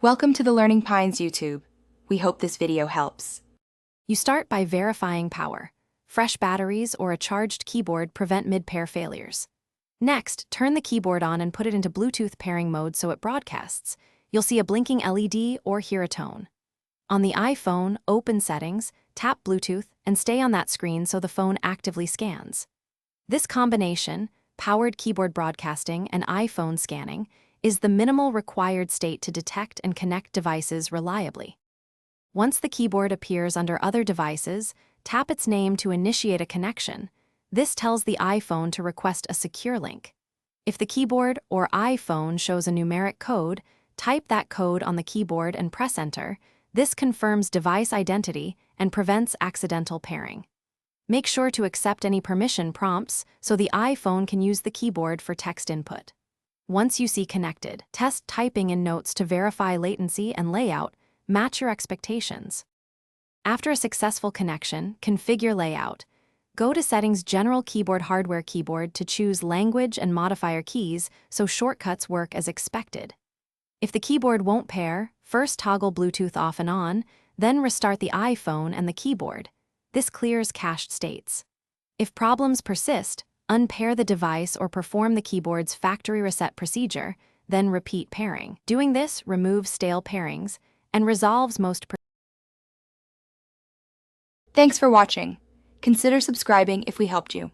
Welcome to the Learning Pines YouTube. We hope this video helps. You start by verifying power. Fresh batteries or a charged keyboard prevent mid-pair failures. Next, turn the keyboard on and put it into Bluetooth pairing mode so it broadcasts. You'll see a blinking LED or hear a tone. On the iPhone, open Settings, tap Bluetooth, and stay on that screen so the phone actively scans. This combination, powered keyboard broadcasting and iPhone scanning, is the minimal required state to detect and connect devices reliably. Once the keyboard appears under other devices, tap its name to initiate a connection. This tells the iPhone to request a secure link. If the keyboard or iPhone shows a numeric code, type that code on the keyboard and press Enter. This confirms device identity and prevents accidental pairing. Make sure to accept any permission prompts so the iPhone can use the keyboard for text input. Once you see connected, test typing in notes to verify latency and layout match your expectations. After a successful connection, configure layout. Go to Settings General Keyboard Hardware Keyboard to choose Language and Modifier keys so shortcuts work as expected. If the keyboard won't pair, first toggle Bluetooth off and on, then restart the iPhone and the keyboard. This clears cached states. If problems persist, unpair the device or perform the keyboard's factory reset procedure, then repeat pairing. Doing this removes stale pairings and resolves most. Thanks for watching. Consider subscribing if we helped you.